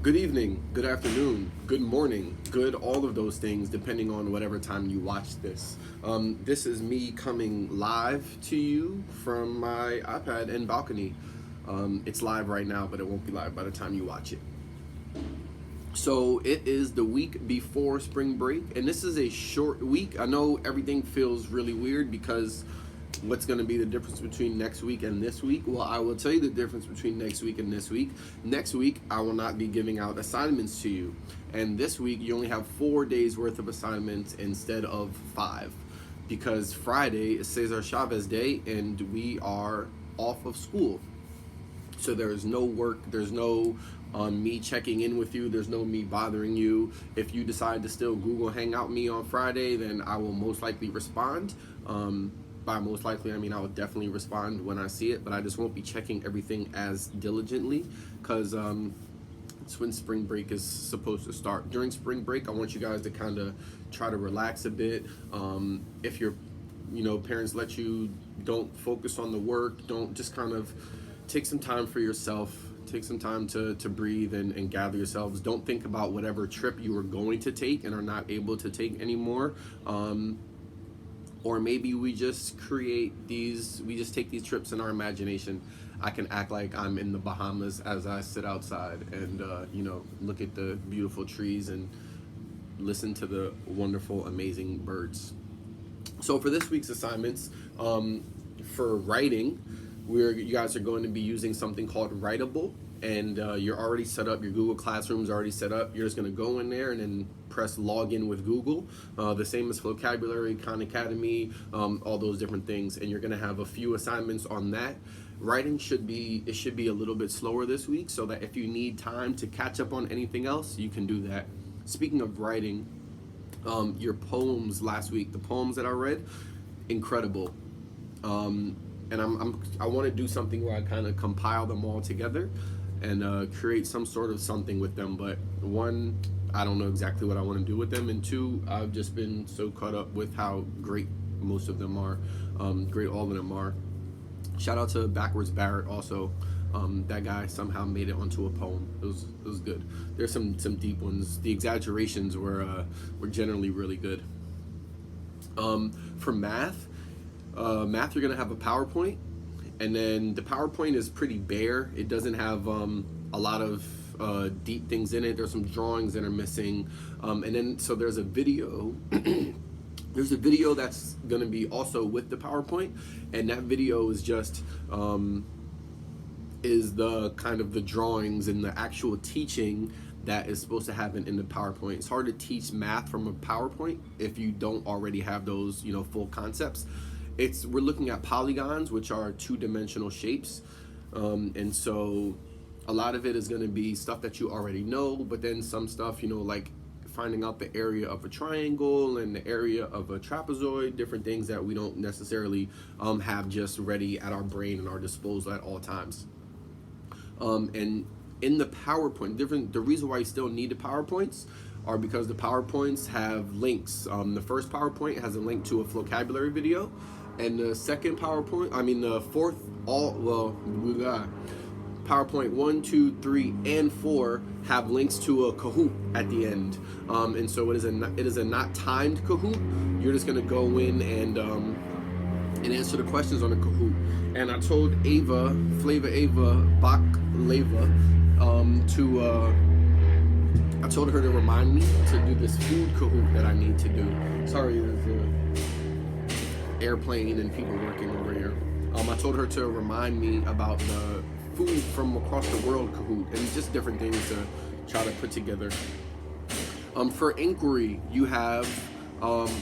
Good evening, good afternoon, good morning, good all of those things, depending on whatever time you watch this. This is me coming live to you from my iPad and balcony. It's live right now, but it won't be live by the time you watch it. So it is the week before spring break, and this is a short week. I know everything feels really weird because what's going to be the difference between next week and this week? Well, I will tell you the difference between next week and this week. Next week, I will not be giving out assignments to you. And this week, you only have 4 days worth of assignments instead of 5. Because Friday is Cesar Chavez Day, and we are off of school. So there's no work, there's no me checking in with you, there's no me bothering you. If you decide to still Google Hangout me on Friday, then I will most likely respond. By most likely, I mean I will definitely respond when I see it, but I just won't be checking everything as diligently because it's when spring break is supposed to start. During spring break, I want you guys to kind of try to relax a bit. If your parents let you, don't focus on the work, don't just kind of take some time for yourself. Take some time to breathe and gather yourselves. Don't think about whatever trip you were going to take and are not able to take anymore. Or maybe we just take these trips in our imagination. I can act like I'm in the Bahamas as I sit outside and, look at the beautiful trees and listen to the wonderful, amazing birds. So for this week's assignments, for writing, you guys are going to be using something called Writable. And you're already set up, your Google Classroom's already set up. You're just gonna go in there and then press login with Google. The same as vocabulary, Khan Academy, all those different things. And you're gonna have a few assignments on that. Writing should be a little bit slower this week so that if you need time to catch up on anything else, you can do that. Speaking of writing, your poems last week, the poems that I read, incredible. And I want to do something where I kind of compile them all together and create some sort of something with them. But one, I don't know exactly what I want to do with them, and two, I've just been so caught up with how great most of them are, great all of them are. Shout out to Backwards Barrett also. That guy somehow made it onto a poem. It was good. There's some deep ones. The exaggerations were generally really good. For math, you're gonna have a PowerPoint, and then the PowerPoint is pretty bare. It doesn't have a lot of deep things in it. There's some drawings that are missing, and then so there's a video. There's a video that's gonna be also with the PowerPoint, and that video is just is the kind of the drawings and the actual teaching that is supposed to happen in the PowerPoint. It's hard to teach math from a PowerPoint if you don't already have those full concepts. We're looking at polygons, which are two-dimensional shapes, and so a lot of it is going to be stuff that you already know, but then some stuff, like finding out the area of a triangle and the area of a trapezoid, different things that we don't necessarily have just ready at our brain and our disposal at all times. And in the PowerPoint, the reason why you still need the PowerPoints are because the PowerPoints have links. The first PowerPoint has a link to a vocabulary video, and the second we got PowerPoint 1, 2, 3, and 4 have links to a Kahoot at the end. And so it is a not timed Kahoot. You're just gonna go in and answer the questions on the Kahoot. And I told Flavor Ava Baklava, I told her to remind me to do this food Kahoot that I need to do. Sorry, there's an airplane and people working over here. I told her to remind me about the food from across the world Kahoot and just different things to try to put together. For inquiry, you have,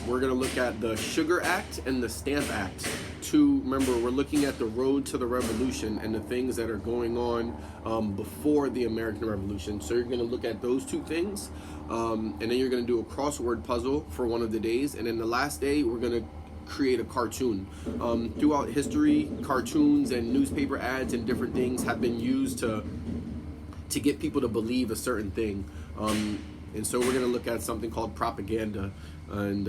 we're gonna look at the Sugar Act and the Stamp Act. Remember, we're looking at the road to the revolution and the things that are going on before the American Revolution. So you're gonna look at those two things, and then you're gonna do a crossword puzzle for one of the days, and then the last day we're gonna create a cartoon. Throughout history, cartoons and newspaper ads and different things have been used to get people to believe a certain thing. And so we're gonna look at something called propaganda, and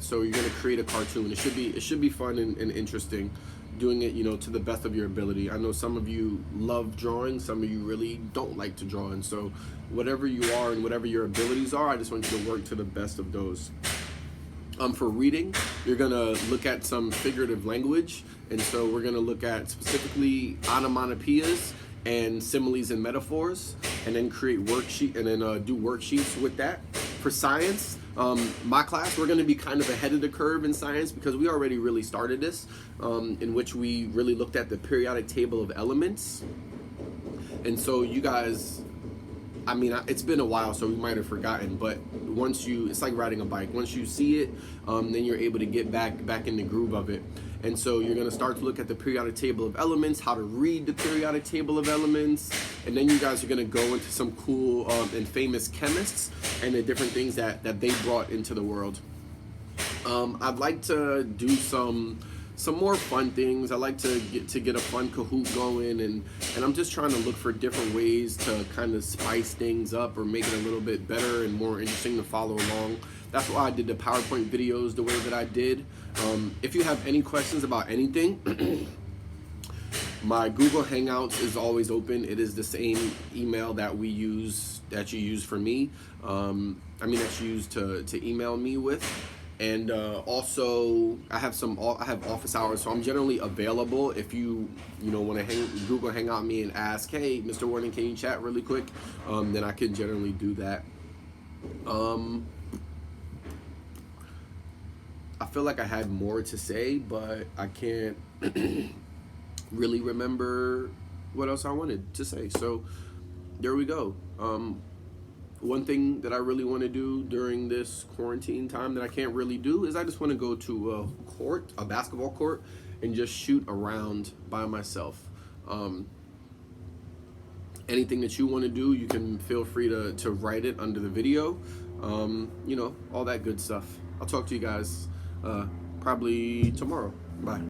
so you're gonna create a cartoon. It should be fun and interesting. doing it, you know, to the best of your ability. I know some of you love drawing, some of you really don't like to draw, and so whatever you are and whatever your abilities are, I just want you to work to the best of those. For reading, you're gonna look at some figurative language, and so we're gonna look at specifically onomatopoeias and similes and metaphors, and then create worksheet and then do worksheets with that. For science, my class, we're going to be kind of ahead of the curve in science because we already really started this, in which we really looked at the periodic table of elements. And so you guys, I mean, it's been a while, so we might have forgotten, but once you, it's like riding a bike. Once you see it, then you're able to get back in the groove of it. And so you're going to start to look at the periodic table of elements, how to read the periodic table of elements, and then you guys are going to go into some cool and famous chemists and the different things that they brought into the world. I'd like to do some more fun things. I like to get a fun Kahoot going, and I'm just trying to look for different ways to kind of spice things up or make it a little bit better and more interesting to follow along. That's why I did the PowerPoint videos the way that I did. If you have any questions about anything, my Google Hangouts is always open. It is the same email that you use for me. That you use to email me with. And also, I have office hours, so I'm generally available. If you want to Google Hangout me and ask, hey, Mr. Warden, can you chat really quick? Then I can generally do that. I feel like I had more to say, but I can't really remember what else I wanted to say. So there we go. One thing that I really want to do during this quarantine time that I can't really do is I just want to go to a basketball court, and just shoot around by myself. Anything that you want to do, you can feel free to write it under the video. All that good stuff. I'll talk to you guys probably tomorrow. Bye.